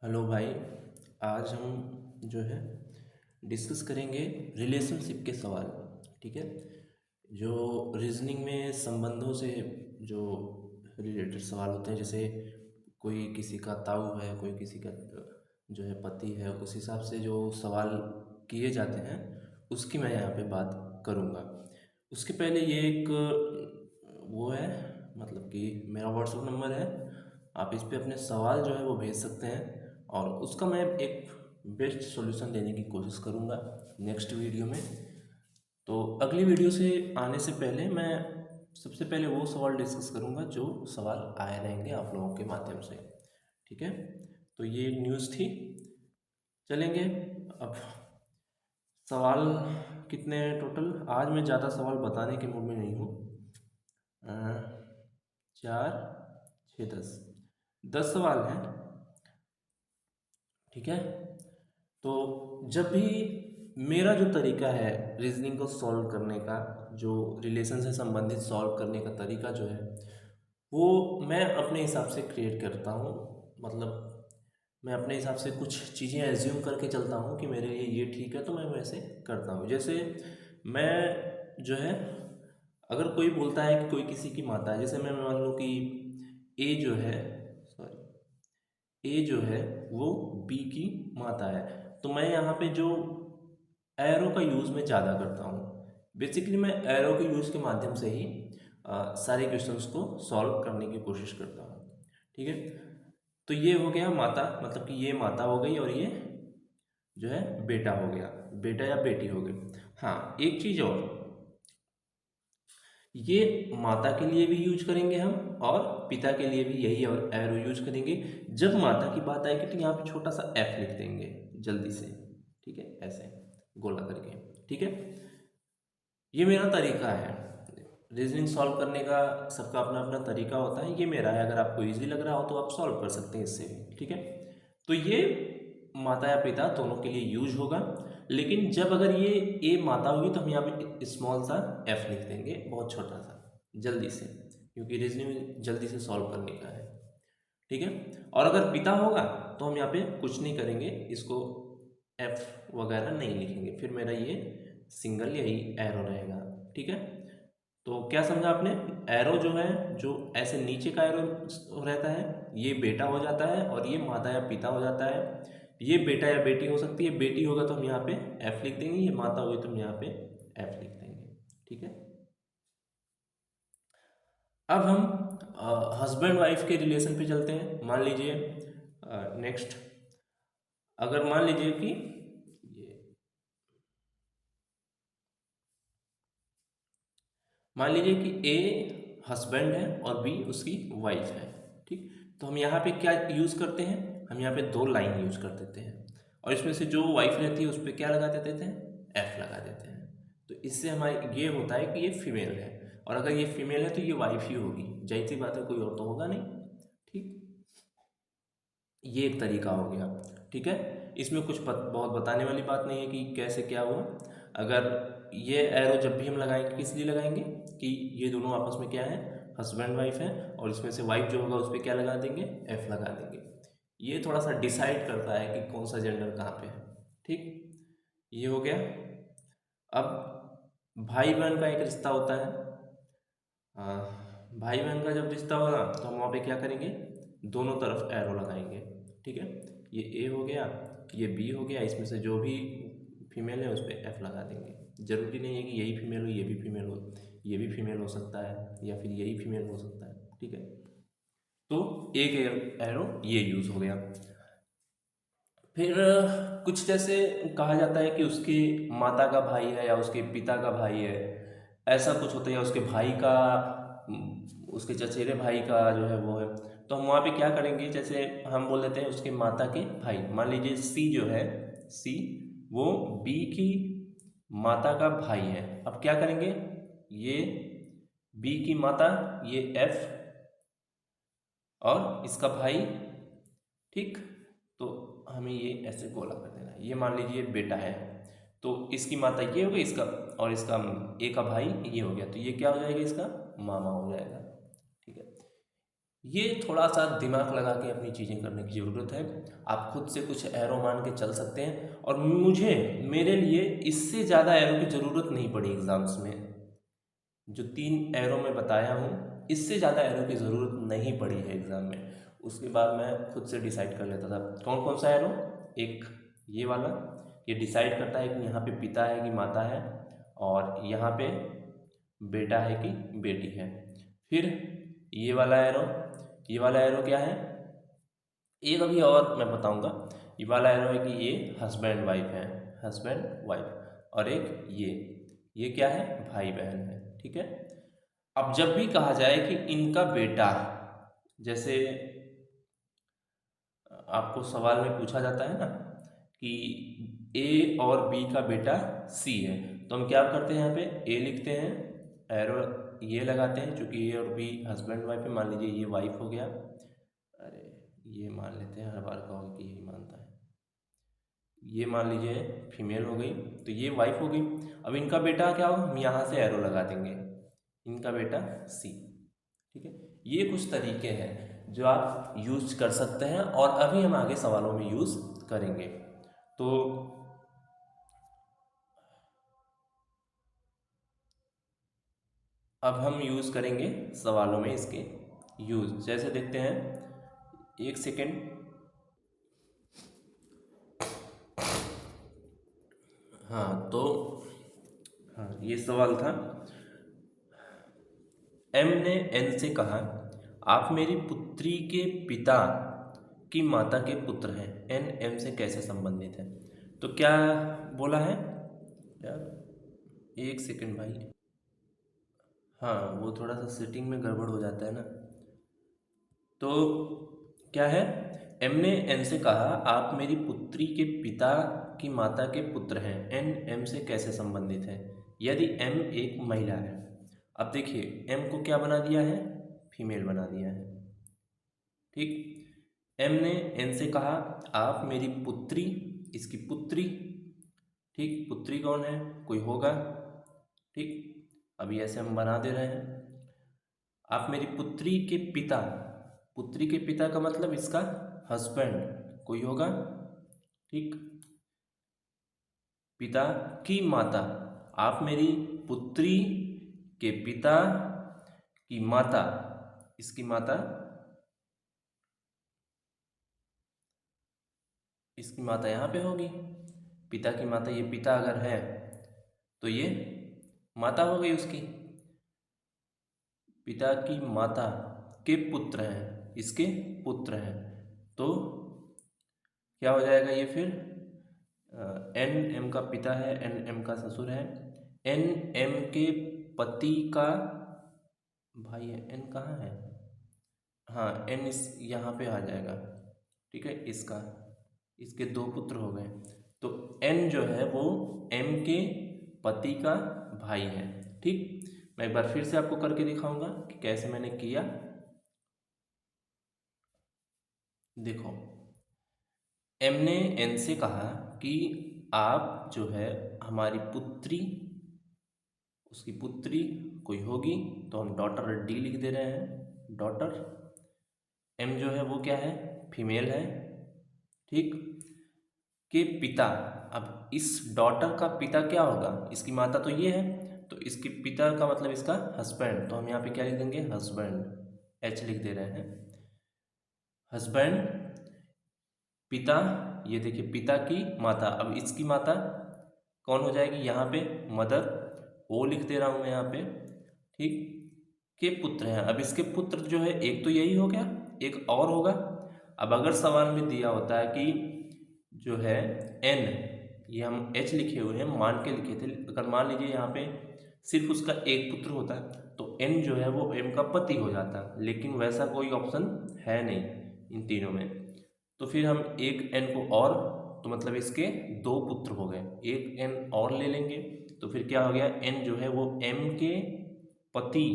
Hello भाई। आज हम जो है डिस्कस करेंगे रिलेशनशिप के सवाल। ठीक है। जो रीजनिंग में संबंधों से जो रिलेटेड सवाल होते हैं, जैसे कोई किसी का ताऊ है, कोई किसी का जो है पति है, उस हिसाब से जो सवाल किए जाते हैं उसकी मैं यहाँ पे बात करूँगा। उसके पहले ये एक वो है, मतलब कि मेरा व्हाट्सएप नंबर है, आप इस पे अपने सवाल जो है वो भेज सकते हैं और उसका मैं एक बेस्ट सॉल्यूशन देने की कोशिश करूँगा नेक्स्ट वीडियो में। तो अगली वीडियो से आने से पहले मैं सबसे पहले वो सवाल डिस्कस करूँगा जो सवाल आए रहेंगे आप लोगों के माध्यम से। ठीक है। तो ये न्यूज़ थी। चलेंगे अब। सवाल कितने हैं टोटल? आज मैं ज़्यादा सवाल बताने के मूड में नहीं हूँ। अ, 4 6 10 सवाल हैं। ठीक है। तो जब भी मेरा जो तरीका है रीजनिंग को सॉल्व करने का, जो रिलेशन से संबंधित सॉल्व करने का तरीका जो है वो मैं अपने हिसाब से क्रिएट करता हूँ। मतलब मैं अपने हिसाब से कुछ चीज़ें एज्यूम करके चलता हूँ कि मेरे लिए ये ठीक है, तो मैं वैसे करता हूँ। जैसे मैं जो है, अगर कोई बोलता है कि कोई किसी की माता है, जैसे मैं मान लूँ कि ए जो है, सॉरी, ए जो है वो बी की माता है, तो मैं यहाँ पे जो एरो का यूज़ मैं ज़्यादा करता हूँ। बेसिकली मैं एरो के यूज़ के माध्यम से ही सारे क्वेश्चंस को सॉल्व करने की कोशिश करता हूँ। ठीक है। तो ये हो गया माता, मतलब कि ये माता हो गई और ये जो है बेटा हो गया, बेटा या बेटी हो गई। हाँ, एक चीज़ और, ये माता के लिए भी यूज करेंगे हम और पिता के लिए भी यही और एरो यूज करेंगे। जब माता की बात आएगी तो यहाँ पे छोटा सा एफ लिख देंगे जल्दी से। ठीक है, ऐसे गोला करके। ठीक है। ये मेरा तरीका है रीजनिंग सॉल्व करने का। सबका अपना अपना तरीका होता है, ये मेरा है। अगर आपको इजी लग रहा हो तो आप सॉल्व कर सकते हैं इससे भी। ठीक है। तो ये माता या पिता दोनों के लिए यूज होगा। लेकिन जब अगर ये ए माता होगी तो हम यहाँ पे स्मॉल सा एफ लिख देंगे, बहुत छोटा सा, जल्दी से, क्योंकि रीजनिंग जल्दी से सॉल्व करने का है। ठीक है। और अगर पिता होगा तो हम यहाँ पे कुछ नहीं करेंगे, इसको एफ वगैरह नहीं लिखेंगे, फिर मेरा ये सिंगल यही एरो रहेगा। ठीक है। तो क्या समझा आपने? एरो जो है, जो ऐसे नीचे का एरो रहता है, ये बेटा हो जाता है और ये माता या पिता हो जाता है। ये बेटा या बेटी हो सकती है, बेटी होगा तो हम यहाँ पे एफ लिख देंगे, ये माता होगी तो हम यहाँ पे एफ लिख देंगे। ठीक है। अब हम हस्बैंड वाइफ के रिलेशन पे चलते हैं। मान लीजिए नेक्स्ट, अगर मान लीजिए कि ये, मान लीजिए कि ए हस्बैंड है और बी उसकी वाइफ है। ठीक। तो हम यहाँ पे क्या यूज़ करते हैं? हम यहाँ पे दो लाइन यूज कर देते हैं और इसमें से जो वाइफ रहती है उस पर क्या लगा देते हैं? एफ लगा देते हैं। तो इससे हमारे ये होता है कि ये फीमेल है, और अगर ये फीमेल है तो ये वाइफ ही होगी। जाहिर सी बात है, कोई और तो होगा नहीं। ठीक। ये एक तरीका हो गया। ठीक है। इसमें कुछ बहुत बताने वाली बात नहीं है कि कैसे क्या हुआ। अगर ये एरो जब भी हम लगाएंगे, किस लिए लगाएंगे? कि ये दोनों आपस में क्या है, हस्बैंड वाइफ है, और इसमें से वाइफ जो होगा उस पर क्या लगा देंगे? एफ लगा देंगे। ये थोड़ा सा डिसाइड करता है कि कौन सा जेंडर कहाँ पे है। ठीक। ये हो गया। अब भाई बहन का एक रिश्ता होता है। भाई बहन का जब रिश्ता होगा तो हम वहाँ पे क्या करेंगे? दोनों तरफ एरो लगाएंगे। ठीक है। ये ए हो गया, ये बी हो गया, इसमें से जो भी फीमेल है उस पर एफ लगा देंगे। जरूरी नहीं है कि यही फीमेल हो, ये भी फीमेल हो, ये भी फीमेल हो सकता है या फिर यही फीमेल हो सकता है। ठीक है। तो एक एरो ये यूज हो गया। फिर कुछ जैसे कहा जाता है कि उसकी माता का भाई है या उसके पिता का भाई है, ऐसा कुछ होता है, या उसके भाई का, उसके चचेरे भाई का जो है वो है। तो हम वहाँ पे क्या करेंगे? जैसे हम बोल देते हैं उसके माता के भाई। मान लीजिए सी जो है, सी वो बी की माता का भाई है। अब क्या करेंगे? ये बी की माता, ये एफ, और इसका भाई। ठीक। तो हमें ये ऐसे गोला कर देना है। ये मान लीजिए बेटा है, तो इसकी माता ये हो गई, इसका और इसका ए का भाई ये हो गया, तो ये क्या हो जाएगा? इसका मामा हो जाएगा। ठीक है। ये थोड़ा सा दिमाग लगा के अपनी चीज़ें करने की ज़रूरत है। आप खुद से कुछ एरो मान के चल सकते हैं, और मेरे लिए इससे ज़्यादा एरो की ज़रूरत नहीं पड़ी एग्ज़ाम्स में। जो 3 एरो मैं बताया हूँ, इससे ज़्यादा एरो की ज़रूरत नहीं पड़ी है एग्ज़ाम में। उसके बाद मैं खुद से डिसाइड कर लेता था कौन कौन सा एरो। एक ये वाला, ये डिसाइड करता है कि यहाँ पे पिता है कि माता है, और यहाँ पे बेटा है कि बेटी है। फिर ये वाला एरो, ये वाला एरो क्या है, एक अभी और मैं बताऊंगा। ये वाला एरो है कि ये हस्बैंड वाइफ है, हस्बैंड वाइफ। और एक ये क्या है, भाई बहन है। ठीक है। अब जब भी कहा जाए कि इनका बेटा, जैसे आपको सवाल में पूछा जाता है ना कि ए और बी का बेटा सी है, तो हम क्या करते हैं, यहाँ पे ए लिखते हैं, एरो ये लगाते हैं, चूंकि ए और बी हस्बैंड वाइफ है। मान लीजिए ये वाइफ हो गया, अरे ये मान लेते हैं, हर बार कहोगे कि यही मानता है। ये मान लीजिए फीमेल हो गई, तो ये वाइफ हो गई। अब इनका बेटा क्या होगा, हम यहाँ से एरो लगा देंगे, इनका बेटा सी। ठीक है। ये कुछ तरीके हैं जो आप यूज कर सकते हैं, और अभी हम आगे सवालों में यूज करेंगे। तो अब हम यूज करेंगे सवालों में इसके यूज, जैसे देखते हैं, एक सेकेंड। हाँ तो, हाँ ये सवाल था, एम ने एन से कहा, आप मेरी पुत्री के पिता की माता के पुत्र हैं, एन एम से कैसे संबंधित है। तो क्या बोला है यार, एक सेकंड भाई, हाँ वो थोड़ा सा सेटिंग में गड़बड़ हो जाता है ना। तो क्या है, एम ने एन से कहा, आप मेरी पुत्री के पिता की माता के पुत्र हैं, एन एम से कैसे संबंधित है, यदि एम एक महिला है। अब देखिए एम को क्या बना दिया है, फीमेल बना दिया है। ठीक। एम ने एन से कहा, आप मेरी पुत्री, इसकी पुत्री, ठीक, पुत्री कौन है, कोई होगा। ठीक, अभी ऐसे हम बना दे रहे हैं। आप मेरी पुत्री के पिता, पुत्री के पिता का मतलब इसका हस्बैंड कोई होगा। ठीक। पिता की माता, आप मेरी पुत्री के पिता की माता, इसकी माता, इसकी माता यहाँ पे होगी, पिता की माता, ये पिता अगर है तो ये माता हो गई उसकी। पिता की माता के पुत्र हैं, इसके पुत्र हैं, तो क्या हो जाएगा ये फिर, एन एम का पिता है, एन एम का ससुर है, एन एम के पति का भाई है, एन कहाँ है, हाँ एन इस यहाँ पे आ जाएगा। ठीक है, इसका, इसके दो पुत्र हो गए, तो एन जो है वो एम के पति का भाई है। ठीक। मैं एक बार फिर से आपको करके दिखाऊंगा कि कैसे मैंने किया। देखो, एम ने एन से कहा कि आप जो है हमारी पुत्री, उसकी पुत्री कोई होगी, तो हम डॉटर डी लिख दे रहे हैं, डॉटर। एम जो है वो क्या है, फीमेल है। ठीक। के पिता, अब इस डॉटर का पिता क्या होगा, इसकी माता तो ये है, तो इसके पिता का मतलब इसका हस्बैंड, तो हम यहाँ पे क्या लिख देंगे, हस्बैंड, एच लिख दे रहे हैं, हस्बैंड, पिता, ये देखिए पिता की माता, अब इसकी माता कौन हो जाएगी, यहाँ पे मदर, ओ लिख दे रहा हूँ मैं यहाँ पे। ठीक। के पुत्र हैं, अब इसके पुत्र जो है एक तो यही हो गया, एक और होगा। अब अगर सवाल में दिया होता है कि जो है एन, ये हम एच लिखे हुए हैं, मान के लिखे थे, अगर मान लीजिए यहाँ पे सिर्फ उसका एक पुत्र होता तो एन जो है वो एम का पति हो जाता, लेकिन वैसा कोई ऑप्शन है नहीं इन तीनों में। तो फिर हम एक एन को और, तो मतलब इसके दो पुत्र हो गए, एक एन और ले लेंगे, तो फिर क्या हो गया, एन जो है वो एम के पति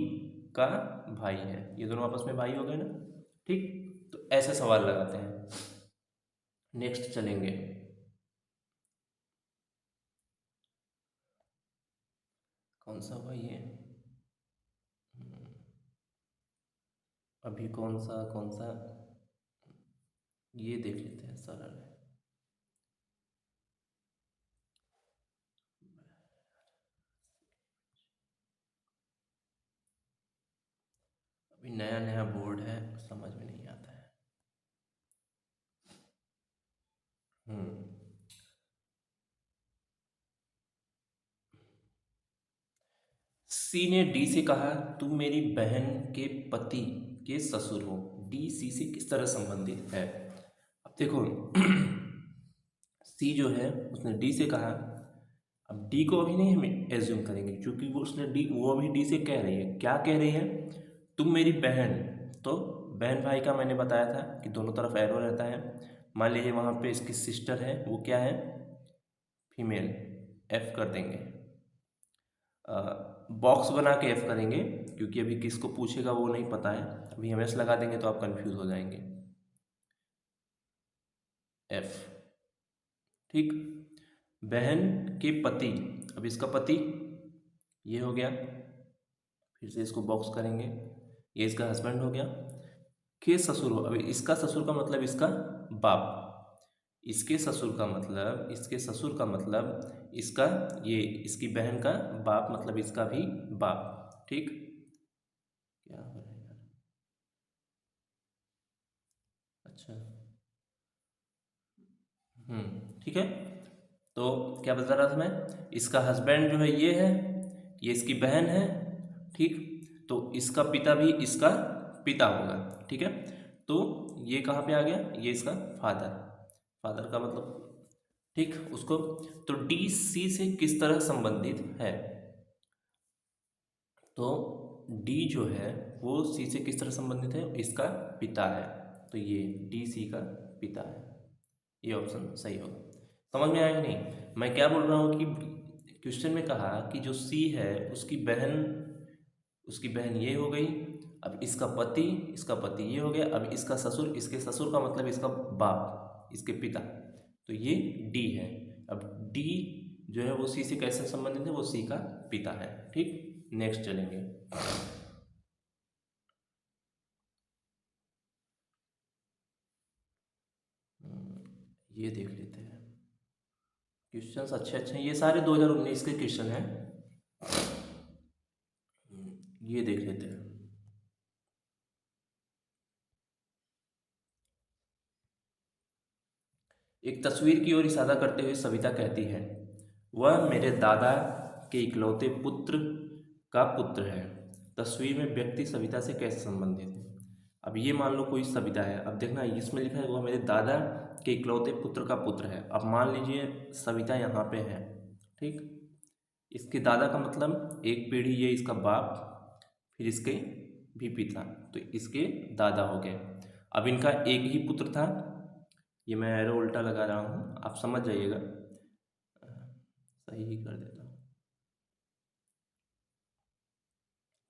का भाई है, ये दोनों आपस में भाई हो गए ना। ठीक। तो ऐसे सवाल लगाते हैं। नेक्स्ट चलेंगे, कौन सा भाई है, अभी कौन सा ये देख लेते हैं सरल है। अभी नया नया बोर्ड है, समझ में नहीं आता है। हम्म सी ने डी से कहा, तुम मेरी बहन के पति के ससुर हो। डी सी से किस तरह संबंधित है? अब देखो सी जो है उसने डी से कहा। अब डी को अभी नहीं हम एज्यूम करेंगे, क्योंकि वो अभी डी से कह रही है। क्या कह रही है? तुम मेरी बहन। तो बहन भाई का मैंने बताया था कि दोनों तरफ एरो रहता है। मान लीजिए वहाँ पे इसकी सिस्टर है, वो क्या है? फीमेल। एफ कर देंगे। बॉक्स बना के एफ करेंगे, क्योंकि अभी किसको पूछेगा वो नहीं पता है। अभी हम एस लगा देंगे तो आप कंफ्यूज हो जाएंगे। एफ। ठीक। बहन के पति, अब इसका पति ये हो गया, फिर से इसको बॉक्स करेंगे, ये इसका हस्बैंड हो गया। के ससुर हो, अभी इसका ससुर का मतलब इसका बाप, इसके ससुर का मतलब इसका ये इसकी बहन का बाप, मतलब इसका भी बाप। ठीक। क्या हो रहा है यार? अच्छा। ठीक है। तो क्या बता रहा था मैं? इसका हस्बैंड जो है ये है, ये इसकी बहन है। ठीक। तो इसका पिता भी इसका पिता होगा। ठीक है। तो ये कहाँ पे आ गया? ये इसका फादर। फादर का मतलब, ठीक उसको। तो डी सी से किस तरह संबंधित है? तो डी जो है वो सी से किस तरह संबंधित है? इसका पिता है। तो ये डी सी का पिता है। ये ऑप्शन सही होगा। समझ में आया कि नहीं? मैं क्या बोल रहा हूँ कि क्वेश्चन में कहा कि जो सी है उसकी बहन ये हो गई। अब इसका पति ये हो गया। अब इसका ससुर, इसके ससुर का मतलब इसका बाप, इसके पिता। तो ये डी है। अब डी जो है वो सी से कैसे संबंधित है? वो सी का पिता है। ठीक। नेक्स्ट चलेंगे। ये देख लेते हैं। क्वेश्चंस अच्छे अच्छे हैं, ये सारे 2019 के क्वेश्चन हैं। ये देख लेते हैं। एक तस्वीर की ओर इशारा करते हुए सविता कहती है, वह मेरे दादा के इकलौते पुत्र का पुत्र है। तस्वीर में व्यक्ति सविता से कैसे संबंधित है? अब ये मान लो कोई सविता है। अब देखना इसमें लिखा है वह मेरे दादा के इकलौते पुत्र का पुत्र है। अब मान लीजिए सविता यहाँ पे है। ठीक। इसके दादा का मतलब एक पीढ़ी ये इसका बाप, फिर इसके भी पिता, तो इसके दादा हो गए। अब इनका एक ही पुत्र था। ये मैं एरो उल्टा लगा रहा हूँ, आप समझ जाइएगा। सही ही कर देता हूँ।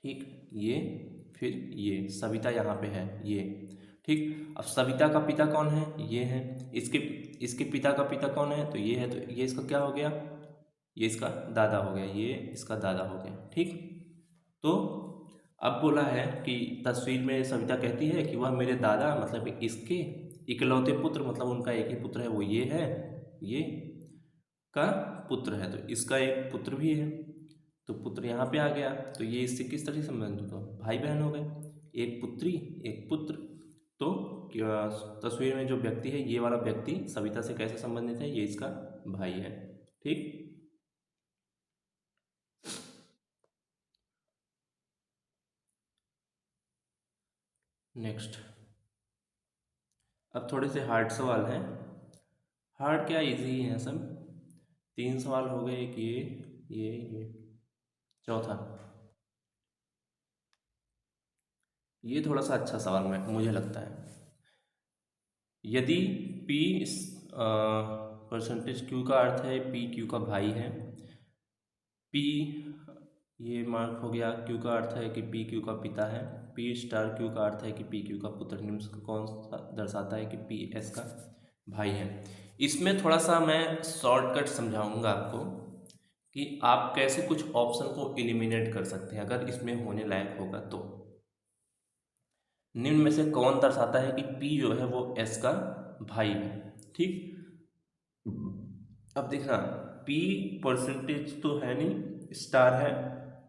ठीक। ये फिर ये सविता यहाँ पे है ये। ठीक। अब सविता का पिता कौन है? ये है। इसके इसके पिता का पिता कौन है? तो ये है। तो ये इसका क्या हो गया? ये इसका दादा हो गया, ये इसका दादा हो गया। ठीक। तो अब बोला है कि तस्वीर में सविता कहती है कि वह मेरे दादा मतलब इसके इकलौते पुत्र, मतलब उनका एक ही पुत्र है, वो ये है, ये का पुत्र है। तो इसका एक पुत्र भी है। तो पुत्र यहाँ पे आ गया। तो ये इससे किस तरह से संबंधित हो? भाई बहन हो गए। एक पुत्री एक पुत्र। तो तस्वीर में जो व्यक्ति है, ये वाला व्यक्ति सविता से कैसे संबंधित है? ये इसका भाई है। ठीक। नेक्स्ट। अब थोड़े से हार्ड सवाल हैं। हार्ड क्या, इजी ही है सब। 3 सवाल हो गए, एक ये चौथा। ये थोड़ा सा अच्छा सवाल मुझे लगता है। यदि P परसेंटेज Q का अर्थ है P Q का भाई है। P ये मार्क हो गया। Q का अर्थ है कि P Q का पिता है। P स्टार Q का अर्थ है कि P Q का पुत्र। निम्न से कौन सा दर्शाता है कि P S का भाई है? इसमें थोड़ा सा मैं शॉर्टकट समझाऊंगा आपको कि आप कैसे कुछ ऑप्शन को एलिमिनेट कर सकते हैं अगर इसमें होने लायक होगा तो। निम्न में से कौन दर्शाता है कि पी जो है वो एस का भाई है। ठीक, अब देखना, पी परसेंटेज तो है नहीं, स्टार है,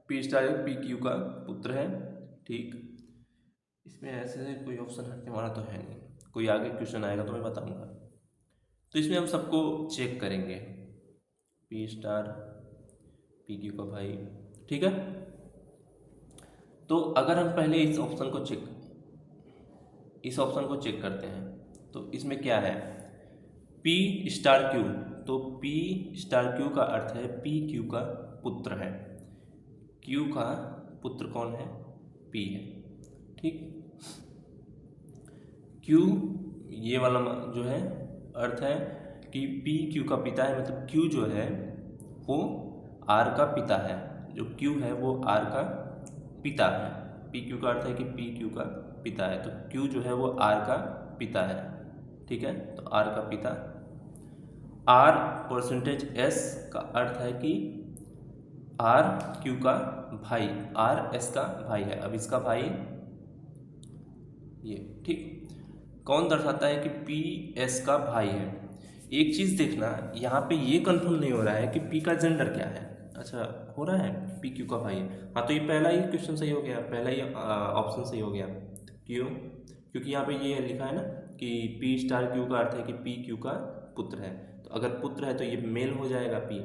पी स्टार एक पी क्यू का पुत्र है। ठीक, इसमें ऐसे कोई ऑप्शन हटने वाला तो है नहीं, कोई आगे क्वेश्चन आएगा तो मैं बताऊंगा। तो इसमें हम सबको चेक करेंगे, पी स्टार पी क्यू का भाई। ठीक है, तो अगर हम पहले इस ऑप्शन को चेक करते हैं तो इसमें क्या है, पी स्टार क्यू, तो पी स्टार क्यू का अर्थ है पी क्यू का पुत्र है। क्यू का पुत्र कौन है, पी है। ठीक, क्यू ये वाला जो है अर्थ है कि पी क्यू का पिता है, मतलब क्यू जो है वो आर का पिता है। जो क्यू है वो आर का पिता है। पी क्यू का अर्थ है कि पी क्यू का पिता है, तो क्यू जो है वो आर का पिता है। ठीक है, तो आर का पिता। आर परसेंटेज एस का अर्थ है कि आर क्यू का भाई, आर एस का भाई है। अब इसका भाई ये। ठीक, कौन दर्शाता है कि पी एस का भाई है। एक चीज़ देखना, यहाँ पे ये कंफर्म नहीं हो रहा है कि पी का जेंडर क्या है। अच्छा, हो रहा है पी क्यू का भाई है। हाँ, तो ये पहला ही क्वेश्चन सही हो गया, पहला ही ऑप्शन सही हो गया। क्यों? क्योंकि यहाँ पे ये लिखा है ना कि पी स्टार क्यू का अर्थ है कि पी क्यू का पुत्र है। तो अगर पुत्र है तो ये मेल हो जाएगा पी,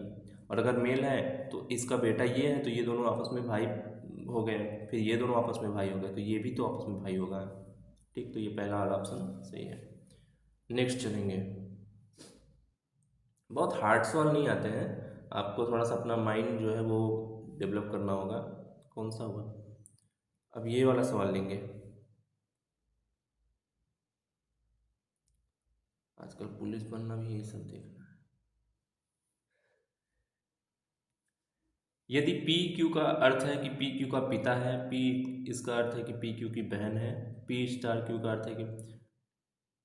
और अगर मेल है तो इसका बेटा ये है, तो ये दोनों आपस में भाई हो गए, फिर ये दोनों आपस में भाई हो गए, तो ये भी तो आपस में भाई होगा। ठीक, तो ये पहला वाला ऑप्शन सही है। नेक्स्ट चलेंगे, बहुत हार्ड सवाल नहीं आते हैं, आपको थोड़ा सा अपना माइंड जो है वो डेवलप करना होगा। कौन सा हुआ, अब ये वाला सवाल लेंगे। आजकल पुलिस बनना भी यही सब देखना है। यदि पी क्यू का अर्थ है कि पी क्यू का पिता है, पी इसका अर्थ है कि पी क्यू की बहन है, पी स्टार क्यू का अर्थ है कि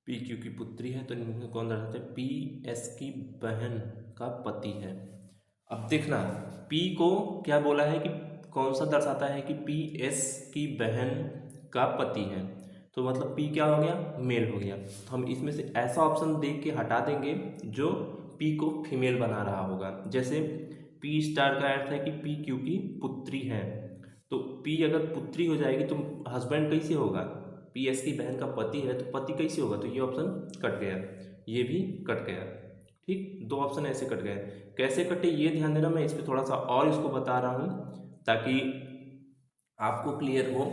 पी क्यू की पुत्री है, तो इनमें कौन दर्शाता है, पी एस की बहन का पति है। अब देखना, पी को क्या बोला है कि कौन सा दर्शाता है कि पी एस की बहन का पति है, तो मतलब पी क्या हो गया, मेल हो गया। तो हम इसमें से ऐसा ऑप्शन देख के हटा देंगे जो पी को फीमेल बना रहा होगा। जैसे पी स्टार का अर्थ है कि पी क्यू की पुत्री है, तो पी अगर पुत्री हो जाएगी तो हस्बैंड कैसे होगा, पी एस की बहन का पति है तो पति कैसे होगा, तो ये ऑप्शन कट गया, ये भी कट गया। ठीक, दो ऑप्शन ऐसे कट गए। कैसे कटे ये ध्यान देना, मैं इस पर थोड़ा सा और इसको बता रहा हूँ ताकि आपको क्लियर हो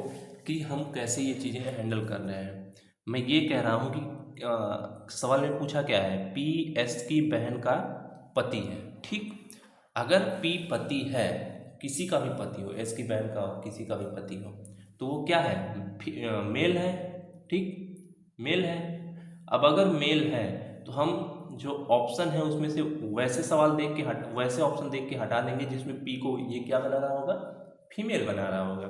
कि हम कैसे ये चीज़ें हैंडल कर रहे हैं। मैं ये कह रहा हूँ कि सवाल में पूछा क्या है, पी एस की बहन का पति है। ठीक, अगर पी पति है, किसी का भी पति हो, एस की बहन का हो, किसी का भी पति हो, तो वो क्या है, मेल है। ठीक, मेल है। अब अगर मेल है तो हम जो ऑप्शन है उसमें से वैसे सवाल देख के वैसे ऑप्शन देख के हटा देंगे जिसमें पी को ये क्या बना रहा होगा, फीमेल बना रहा होगा।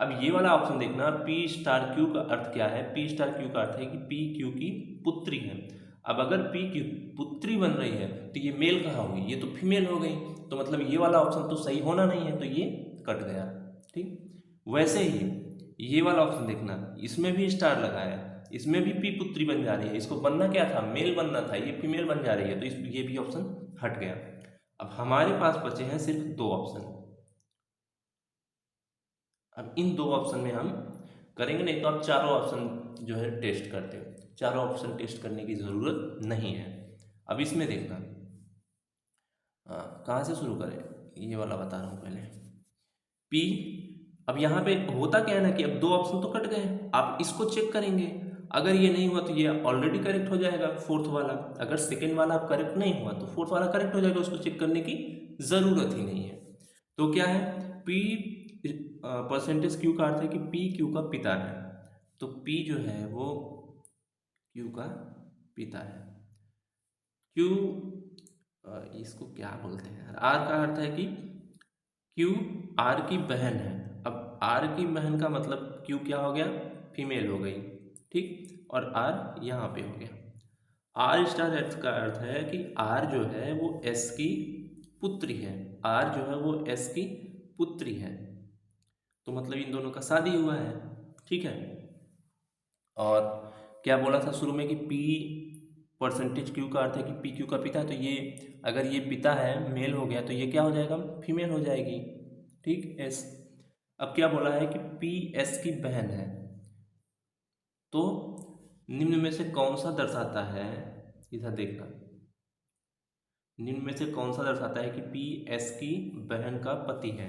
अब ये वाला ऑप्शन देखना, पी स्टार क्यू का अर्थ क्या है, पी स्टार क्यू का अर्थ है कि पी क्यू की पुत्री है। अब अगर पी क्यू पुत्री बन रही है तो ये मेल कहाँ होगी, ये तो फीमेल हो गई, तो मतलब ये वाला ऑप्शन तो सही होना नहीं है, तो ये कट गया। ठीक, वैसे ही ये वाला ऑप्शन देखना, इसमें भी स्टार लगा है, इसमें भी पी पुत्री बन जा रही है, इसको बनना क्या था, मेल बनना था, ये फीमेल बन जा रही है, तो ये भी ऑप्शन हट गया। अब हमारे पास बचे हैं सिर्फ दो ऑप्शन। अब इन दो ऑप्शन में हम करेंगे, नहीं तो आप चारों ऑप्शन जो है टेस्ट करते हो, चारों ऑप्शन टेस्ट करने की ज़रूरत नहीं है। अब इसमें देखना, हाँ कहाँ से शुरू करें, ये वाला बता रहा हूँ पहले। पी, अब यहाँ पे होता क्या है ना कि अब दो ऑप्शन तो कट गए, आप इसको चेक करेंगे, अगर ये नहीं हुआ तो ये ऑलरेडी करेक्ट हो जाएगा फोर्थ वाला, अगर सेकेंड वाला आप करेक्ट नहीं हुआ तो फोर्थ वाला करेक्ट हो जाएगा, उसको चेक करने की ज़रूरत ही नहीं है। तो क्या है, पी परसेंटेज क्यू का अर्थ है कि पी क्यू का पिता है, तो पी जो है वो क्यू का पिता है। क्यू इसको क्या बोलते हैं, आर का अर्थ है कि क्यू आर की बहन है। अब आर की बहन का मतलब क्यू क्या हो गया, फीमेल हो गई। ठीक, और आर यहाँ पे हो गया। आर स्टार अर्थ का अर्थ है कि आर जो है वो एस की पुत्री है, आर जो है वो एस की पुत्री है, तो मतलब इन दोनों का शादी हुआ है। ठीक है, और क्या बोला था शुरू में कि पी परसेंटेज क्यू का अर्थ है कि पी क्यू का पिता है, तो ये अगर ये पिता है मेल हो गया तो ये क्या हो जाएगा, फीमेल हो जाएगी। ठीक, एस। अब क्या बोला है कि पी एस की बहन है, तो निम्न में से कौन सा दर्शाता है, इधर देखना, निम्न में से कौन सा दर्शाता है कि पी एस की बहन का पति है।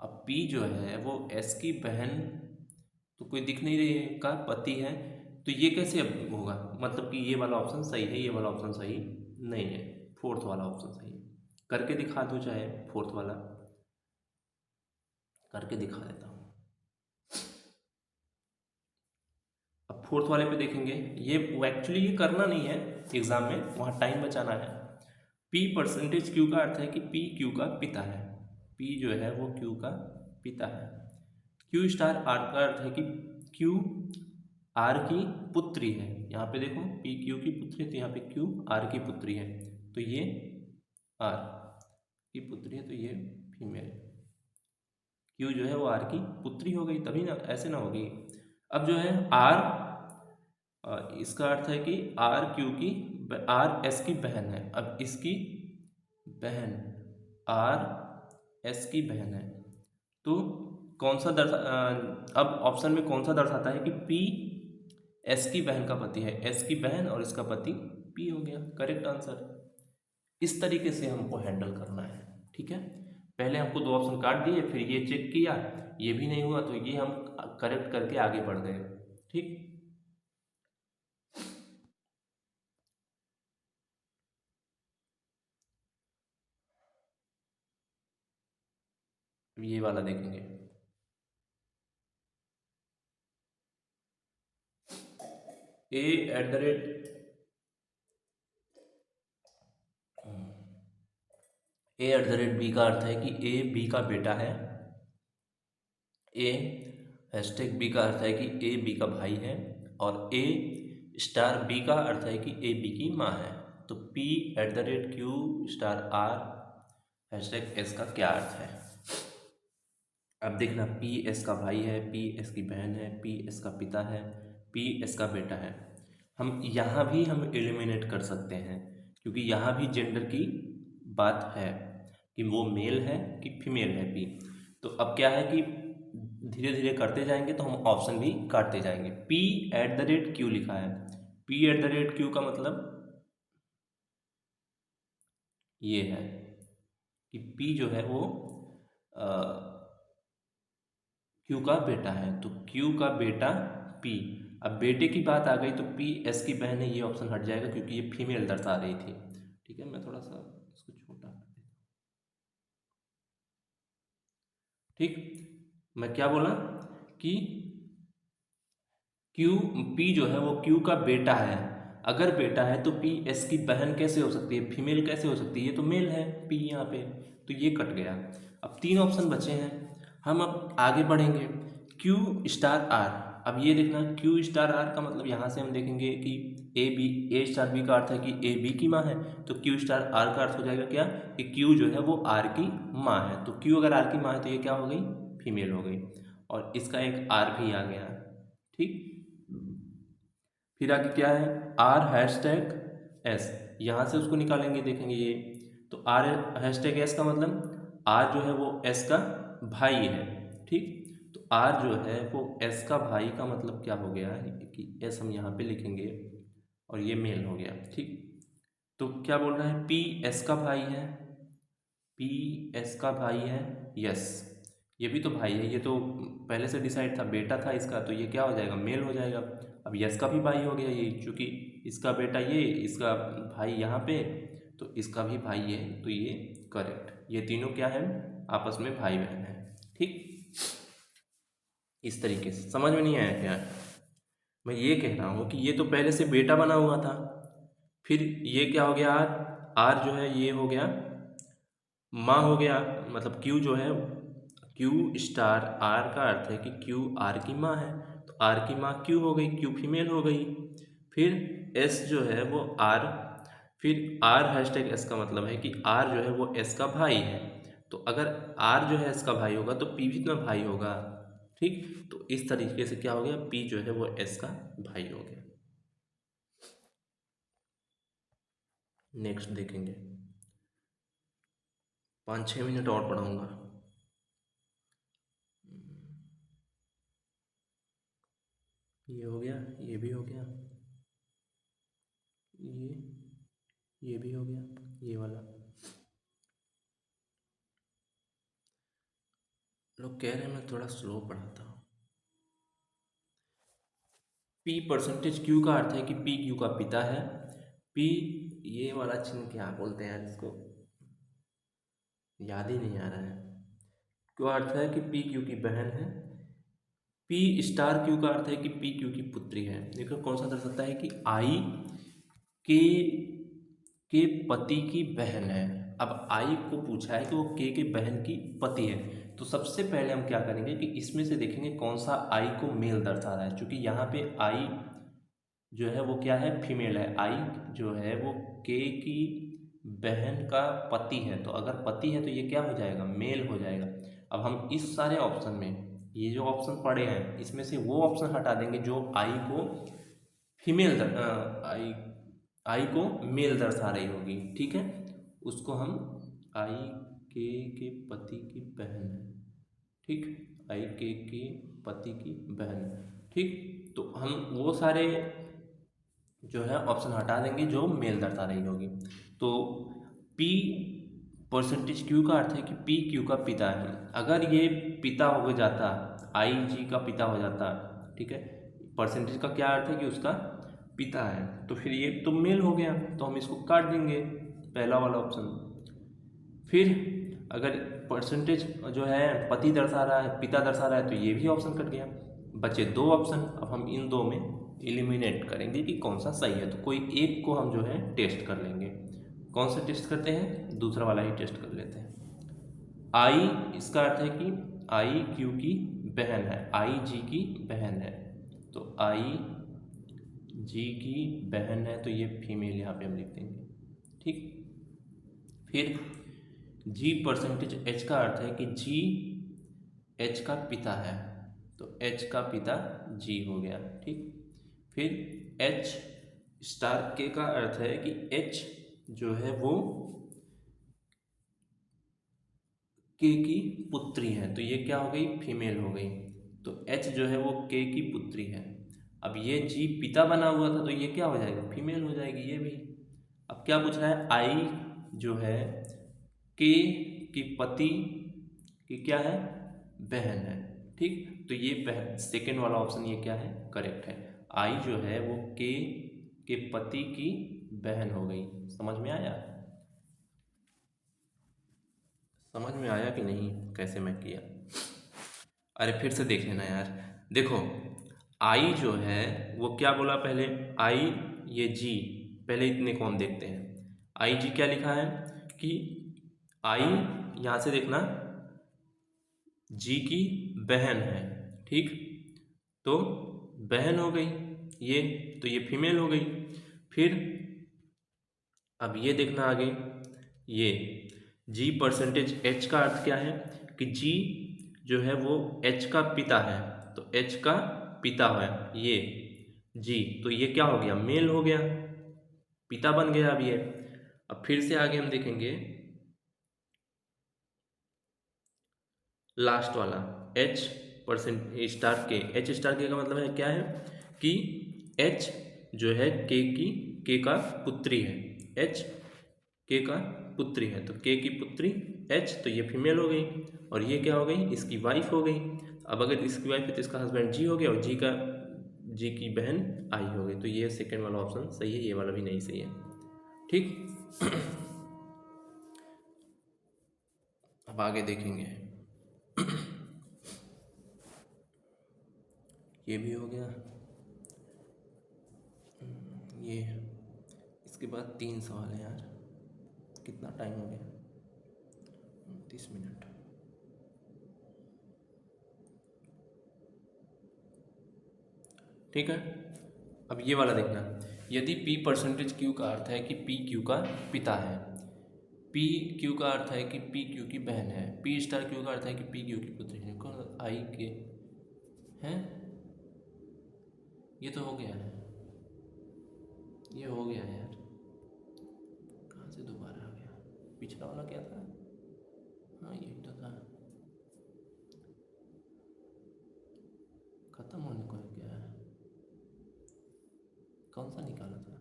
अब पी जो है वो एस की बहन तो कोई दिख नहीं रही है का पति है, तो ये कैसे अब होगा, मतलब कि ये वाला ऑप्शन सही है, ये वाला ऑप्शन सही नहीं है, फोर्थ वाला ऑप्शन सही है। करके दिखा दो, चाहे फोर्थ वाला करके दिखा देता हूँ। अब फोर्थ वाले पे देखेंगे, ये एक्चुअली ये करना नहीं है एग्जाम में, वहाँ टाइम बचाना है। पी परसेंटेज क्यू का अर्थ है कि पी क्यू का पिता है, पी जो है वो क्यू का पिता है। क्यू स्टार आर का अर्थ है कि क्यू आर की पुत्री है, यहाँ पे देखो पी क्यू की पुत्री है, तो यहाँ पे क्यू आर की पुत्री है, तो ये आर की पुत्री है, तो ये फीमेल। क्यू जो है वो आर की पुत्री हो गई, तभी ना, ऐसे ना होगी। अब जो है आर, इसका अर्थ है कि आर क्यू की, आर एस की बहन है। अब इसकी बहन आर एस की बहन है, तो कौन सा अब ऑप्शन में कौन सा दर्शाता है कि पी एस की बहन का पति है, एस की बहन और इसका पति पी हो गया, करेक्ट आंसर। इस तरीके से हमको हैंडल करना है, ठीक है। पहले हमको दो ऑप्शन काट दिए, फिर ये चेक किया, ये भी नहीं हुआ, तो ये हम करेक्ट करके आगे बढ़ गए, ठीक। अब ये वाला देखेंगे, A at the rate, A at the rate B का अर्थ है कि ए बी का बेटा है। ए हैशटैग बी का अर्थ है कि ए बी का भाई है। और ए स्टार बी का अर्थ है कि ए बी की माँ है। तो P at the rate Q star R hashtag S का क्या अर्थ है। अब देखना, पी एस का भाई है, पी एस की बहन है, पी एस का पिता है, पी एस का बेटा है। हम यहाँ भी हम एलिमिनेट कर सकते हैं, क्योंकि यहाँ भी जेंडर की बात है कि वो मेल है कि फीमेल है पी। तो अब क्या है कि धीरे धीरे करते जाएंगे तो हम ऑप्शन भी काटते जाएंगे। P at the rate Q लिखा है, P at the rate Q का मतलब ये है कि पी जो है वो क्यू का बेटा है, तो क्यू का बेटा पी। अब बेटे की बात आ गई तो पी एस की बहन है, ये ऑप्शन हट जाएगा क्योंकि ये फीमेल दर्शा रही थी, ठीक है। मैं थोड़ा सा इसको छोटा कर देता हूँ, ठीक। मैं क्या बोला कि क्यू पी जो है वो क्यू का बेटा है। अगर बेटा है तो पी एस की बहन कैसे हो सकती है, फीमेल कैसे हो सकती है, ये तो मेल है पी यहाँ पे, तो ये कट गया। अब तीन ऑप्शन बचे हैं, हम अब आगे बढ़ेंगे। क्यू स्टार आर, अब ये देखना क्यू स्टार आर का मतलब यहाँ से हम देखेंगे कि A B, A star B का अर्थ है कि ए बी की माँ है, तो क्यू स्टार आर का अर्थ हो जाएगा क्या कि क्यू जो है वो आर की माँ है। तो क्यू अगर आर की माँ है तो ये क्या हो गई, फीमेल हो गई, और इसका एक आर भी आ गया, ठीक। फिर आगे क्या है, आर हैशटैग एस, यहाँ से उसको निकालेंगे, देखेंगे ये, तो आर हैशटैग एस का मतलब आर जो है वो एस का भाई है, ठीक। तो आर जो है वो एस का भाई का मतलब क्या हो गया कि एस हम यहाँ पे लिखेंगे और ये मेल हो गया, ठीक। तो क्या बोल रहा है, पी एस का भाई है, पी एस का भाई है, यस, ये भी तो भाई है, ये तो पहले से डिसाइड था, बेटा था इसका, तो ये क्या हो जाएगा, मेल हो जाएगा। अब यस का भी भाई हो गया ये, चूँकि इसका बेटा ये, इसका भाई यहाँ पे, तो इसका भी भाई है, तो ये करेक्ट, ये तीनों क्या है, आपस में भाई बहन है, ठीक। इस तरीके से समझ में नहीं आया क्या, मैं ये कह रहा हूँ कि ये तो पहले से बेटा बना हुआ था, फिर ये क्या हो गया, आर, आर जो है ये हो गया माँ हो गया, मतलब क्यू जो है, क्यू स्टार आर का अर्थ है कि क्यू आर की माँ है, तो आर की माँ क्यू हो गई, क्यू फीमेल हो गई। फिर एस जो है वो आर, फिर आर हैशटैग एस का मतलब है कि आर जो है वो एस का भाई है, तो अगर आर जो है एस का भाई होगा तो पी भी तो भाई होगा, ठीक, तो इस तरीके से क्या हो गया, P जो है वो S का भाई हो गया। नेक्स्ट देखेंगे, 5-6 मिनट और पढ़ाऊंगा। ये हो गया, ये भी हो गया, ये भी हो गया, ये वाला। लोग कह रहे हैं मैं थोड़ा स्लो पढ़ाता हूँ। P परसेंटेज Q का अर्थ है कि P Q का पिता है। P, ये वाला चिन्ह क्या बोलते हैं यार, इसको याद ही नहीं आ रहा है। Q अर्थ है कि P Q की बहन है। P स्टार Q का अर्थ है कि P Q की पुत्री है। देखो कौन सा दर्शाता है कि I के पति की बहन है। अब आई को पूछा है कि वो के बहन की पति है, तो सबसे पहले हम क्या करेंगे कि इसमें से देखेंगे कौन सा आई को मेल दर्शा रहा है, क्योंकि यहाँ पे आई जो है वो क्या है, फीमेल है। आई जो है वो के की बहन का पति है, तो अगर पति है तो ये क्या हो जाएगा, मेल हो जाएगा। अब हम इस सारे ऑप्शन में ये जो ऑप्शन पड़े हैं इसमें से वो ऑप्शन हटा देंगे जो आई को फीमेल आई को मेल दर्शा रही होगी, ठीक है। उसको हम आई के पति की बहन है, ठीक, आई के पति की बहन, ठीक। तो हम वो सारे जो है ऑप्शन हटा देंगे जो मेल दर्शा रही होगी। तो P परसेंटेज Q का अर्थ है कि P Q का पिता है। अगर ये पिता हो जाता, आई जी का पिता हो जाता, ठीक है, परसेंटेज का क्या अर्थ है कि उसका पिता है, तो फिर ये तो मेल हो गया, तो हम इसको काट देंगे, पहला वाला ऑप्शन। फिर अगर परसेंटेज जो है पति दर्शा रहा है, पिता दर्शा रहा है, तो ये भी ऑप्शन कट गया, बचे दो ऑप्शन। अब हम इन दो में एलिमिनेट करेंगे कि कौन सा सही है, तो कोई एक को हम जो है टेस्ट कर लेंगे। कौन सा टेस्ट करते हैं, दूसरा वाला ही टेस्ट कर लेते हैं। आई, इसका अर्थ है कि आई क्यू की बहन है, आई जी की बहन है, तो आई जी की बहन है, तो ये फीमेल यहाँ पे हम लिख देंगे, ठीक। फिर जी परसेंटेज एच का अर्थ है कि जी एच का पिता है, तो एच का पिता जी हो गया, ठीक। फिर एच स्टार के का अर्थ है कि एच जो है वो के की पुत्री है, तो ये क्या हो गई, फीमेल हो गई, तो एच जो है वो के की पुत्री है। अब ये जी पिता बना हुआ था, तो ये क्या हो जाएगा, फीमेल हो जाएगी ये भी। अब क्या पूछ रहा है, आई जो है के की पति की क्या है, बहन है, ठीक। तो ये सेकेंड वाला ऑप्शन ये क्या है, करेक्ट है। आई जो है वो के पति की बहन हो गई। समझ में आया, समझ में आया कि नहीं, कैसे मैं किया। अरे फिर से देख लेना यार। देखो आई जो है वो क्या बोला पहले, आई ये जी, पहले इतने को हम देखते हैं। आई जी क्या लिखा है कि आई, यहाँ से देखना, जी की बहन है, ठीक, तो बहन हो गई ये, तो ये फीमेल हो गई। फिर अब ये देखना आगे, ये जी परसेंटेज एच का अर्थ क्या है कि जी जो है वो एच का पिता है, तो एच का पिता है ये जी, तो ये क्या हो गया, मेल हो गया, पिता बन गया अब ये। अब फिर से आगे हम देखेंगे लास्ट वाला एच परसेंट स्टार के, एच स्टार के का मतलब है क्या है कि एच जो है के का पुत्री है, एच के का पुत्री है, तो के की पुत्री एच, तो ये फीमेल हो गई, और ये क्या हो गई, इसकी वाइफ हो गई। अब अगर इसकी वाइफ है तो इसका हस्बैंड जी हो गया, और जी की बहन आई हो गई, तो ये सेकेंड वाला ऑप्शन सही है, ये वाला भी नहीं सही है, ठीक। अब आगे देखेंगे, ये भी हो गया, ये, इसके बाद 3 सवाल है यार, कितना टाइम हो गया, 30 मिनट। ठीक है, अब ये वाला देखना, यदि P परसेंटेज Q का अर्थ है कि P Q का पिता है, P Q का अर्थ है कि P Q की बहन है, P स्टार Q का अर्थ है कि P Q की पुत्री है, आई के हैं, ये तो हो गया है, ये हो गया है यार, कहाँ से दोबारा आ गया? पिछला वाला क्या था? हाँ यही तो था, खत्म होने को है क्या? कौन सा निकाला था?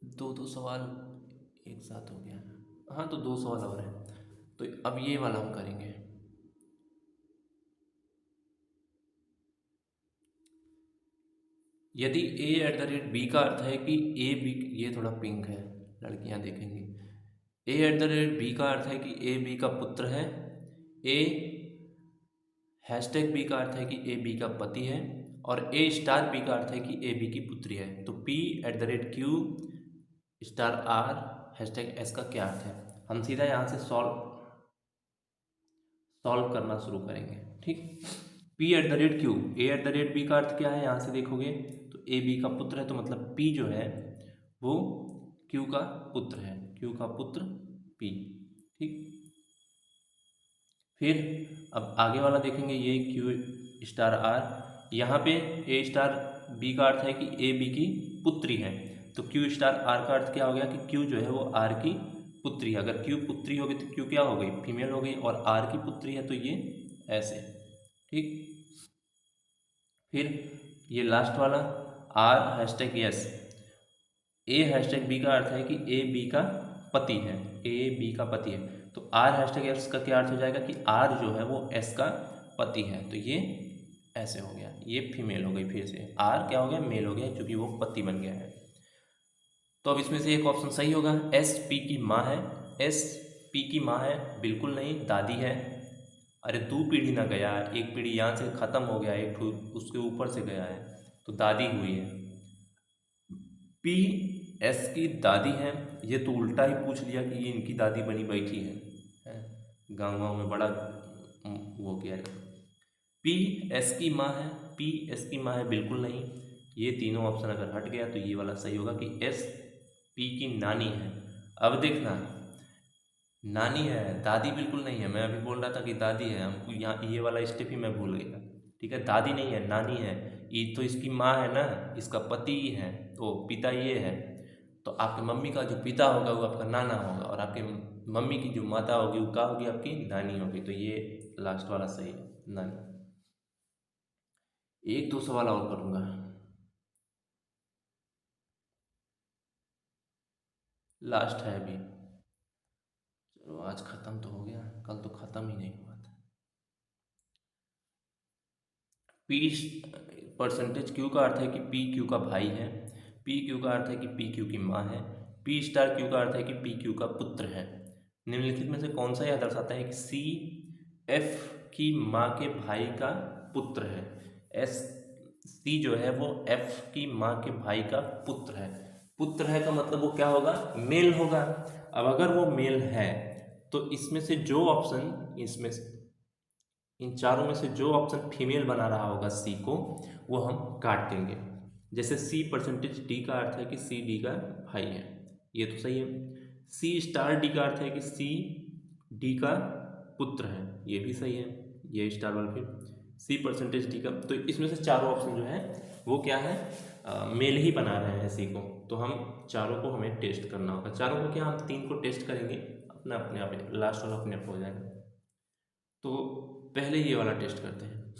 दो दो सवाल एक साथ हो गया। हाँ तो दो सवाल और हैं, तो अब ये वाला हम करेंगे। यदि ए एट द रेट बी का अर्थ है कि ए बी, ये थोड़ा पिंक है, लड़कियां देखेंगी। ए एट द रेट बी का अर्थ है कि ए बी का पुत्र है। ए हैशटैग बी का अर्थ है कि ए बी का पति है। और ए स्टार बी का अर्थ है कि ए बी की पुत्री है। तो P at the rate Q star R hashtag S का क्या अर्थ है? हम सीधा यहाँ से सॉल्व करना शुरू करेंगे। ठीक, P at the rate Q, A at the rate B का अर्थ क्या है? यहाँ से देखोगे तो ए बी का पुत्र है, तो मतलब पी जो है वो क्यू का पुत्र है, क्यू का पुत्र पी। ठीक, फिर अब आगे वाला देखेंगे, ये क्यू स्टार आर, यहाँ पे ए स्टार बी का अर्थ है कि ए बी की पुत्री है, तो क्यू स्टार आर का अर्थ क्या हो गया कि क्यू जो है वो आर की पुत्री है। अगर क्यू पुत्री होगी तो क्यू क्या हो गई? फीमेल हो गई, और आर की पुत्री है तो ये ऐसे। ठीक, फिर ये लास्ट वाला R hashtag yes, A hashtag B का अर्थ है कि ए बी का पति है, ए बी का पति है, तो आर हैशटैग एस का क्या अर्थ हो जाएगा कि आर जो है वो एस का पति है, तो ये ऐसे हो गया, ये फीमेल हो गई। फिर से आर क्या हो गया? मेल हो गया, क्योंकि वो पति बन गया है। तो अब इसमें से एक ऑप्शन सही होगा, एस पी की माँ है। एस पी की माँ है? बिल्कुल नहीं, दादी है। अरे दो पीढ़ी ना गया, एक पीढ़ी यहाँ से ख़त्म हो गया, एक उसके ऊपर से गया है, तो दादी हुई है। पी एस की दादी है, ये तो उल्टा ही पूछ लिया कि ये इनकी दादी बनी बैठी है, गाँव गाँव में बड़ा वो किया है। पी एस की माँ है, पी एस की माँ है? बिल्कुल नहीं, ये तीनों ऑप्शन अगर हट गया तो ये वाला सही होगा कि एस पी की नानी है। अब देखना, नानी है, दादी बिल्कुल नहीं है। मैं अभी बोल रहा था कि दादी है, हमको यहाँ ये वाला स्टेप ही मैं भूल गया। ठीक है, दादी नहीं है, नानी है। ये तो इसकी माँ है ना, इसका पति ही है, तो पिता ये है, तो आपके मम्मी का जो पिता होगा वो आपका नाना होगा, और आपके मम्मी की जो माता होगी वो क्या होगी? आपकी नानी होगी। तो ये लास्ट वाला सही है, नानी। एक दो सवाल और करूँगा, लास्ट है अभी। चलो आज ख़त्म तो हो गया, कल तो ख़त्म ही नहीं हुआ था। पी परसेंटेज क्यू का अर्थ है कि पी क्यू का भाई है। पी क्यू का अर्थ है कि पी क्यू की माँ है। पी स्टार क्यू का अर्थ है कि पी क्यू का पुत्र है। निम्नलिखित में से कौन सा यह दर्शाता है कि सी एफ की माँ के भाई का पुत्र है? एस सी जो है वो एफ की माँ के भाई का पुत्र है। पुत्र है का मतलब वो क्या होगा? मेल होगा। अब अगर वो मेल है तो इसमें से जो ऑप्शन, इसमें इन चारों में से जो ऑप्शन फीमेल बना रहा होगा सी को, वो हम काट देंगे। जैसे सी परसेंटेज डी का अर्थ है कि सी डी का भाई है, ये तो सही है। सी स्टार डी का अर्थ है कि सी डी का पुत्र है, ये भी सही है, ये स्टार वाला। फिर सी परसेंटेज डी का, तो इसमें से चारों ऑप्शन जो है वो क्या है? मेल ही बना रहे हैं सी को, तो हम चारों को हमें टेस्ट करना होगा। चारों को क्या, हम तीन को टेस्ट करेंगे, अपना अपने आप, लास्ट वाला अपने आप हो जाएगा। तो पहले ये वाला टेस्ट करते हैं,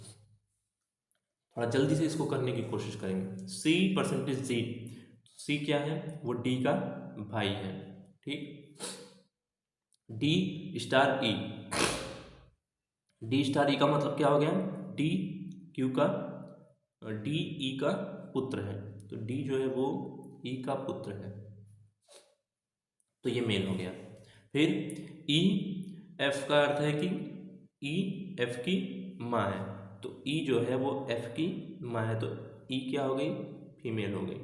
थोड़ा जल्दी से इसको करने की कोशिश करेंगे। सी परसेंटेज डी, सी क्या है? वो डी का भाई है। ठीक, डी स्टार ई, डी स्टार ई का मतलब क्या हो गया? डी क्यू का, डी ई का पुत्र है, तो डी जो है वो ई का पुत्र है, तो ये मेल हो गया। फिर ई एफ का अर्थ है कि ई एफ की माँ है, तो ई जो है वो एफ की माँ है, तो ई क्या हो गई? फीमेल हो गई,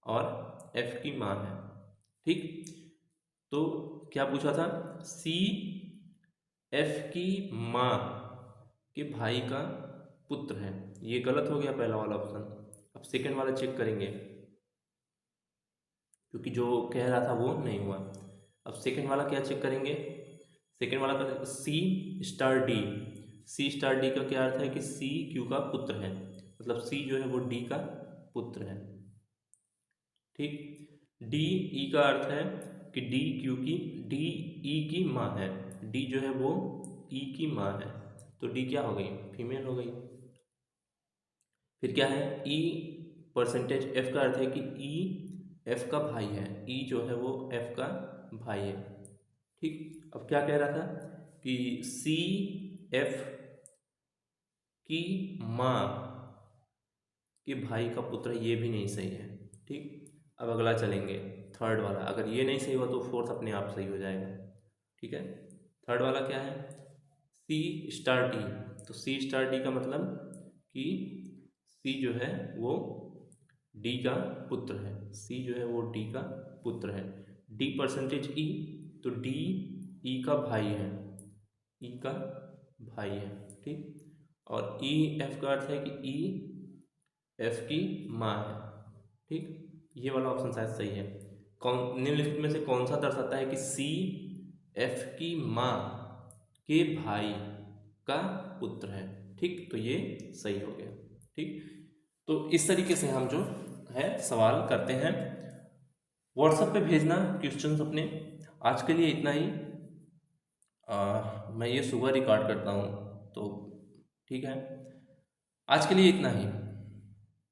और एफ की माँ है। ठीक, तो क्या पूछा था? सी एफ की माँ के भाई का पुत्र है, ये गलत हो गया पहला वाला ऑप्शन। अब सेकंड वाला चेक करेंगे, क्योंकि जो कह रहा था वो नहीं हुआ। अब सेकंड वाला क्या चेक करेंगे? सेकंड वाला का सी स्टार डी, सी स्टार डी का क्या अर्थ है कि सी क्यू का पुत्र है, मतलब सी जो है वो डी का पुत्र है। ठीक, डी ई का अर्थ है कि डी क्यू की डी ई की माँ है, डी जो है वो ई की माँ है, तो डी क्या हो गई, फीमेल हो गई। फिर क्या है, ई परसेंटेज एफ का अर्थ है कि ई एफ का भाई है, ई जो है वो एफ का भाई है। ठीक, अब क्या कह रहा था कि सी एफ की माँ के भाई का पुत्र, ये भी नहीं सही है। ठीक, अब अगला चलेंगे, थर्ड वाला। अगर ये नहीं सही हुआ तो फोर्थ अपने आप सही हो जाएगा। ठीक है, थर्ड वाला क्या है, सी स्टार डी। तो सी स्टार डी का मतलब कि सी जो है वो डी का पुत्र है, सी जो है वो डी का पुत्र है। डी परसेंटेज ई, तो डी ई का भाई है, ई का भाई है। ठीक, और ई एफ का अर्थ है कि ई एफ की माँ है। ठीक, ये वाला ऑप्शन शायद सही है। कौन निम्नलिखित में से कौन सा दर्शाता है कि सी एफ की माँ के भाई का पुत्र है। ठीक, तो ये सही हो गया। ठीक, तो इस तरीके से हम जो है सवाल करते हैं। व्हाट्सएप पे भेजना क्वेश्चंस अपने। आज के लिए इतना ही। मैं ये सुबह रिकॉर्ड करता हूँ, तो ठीक है, आज के लिए इतना ही।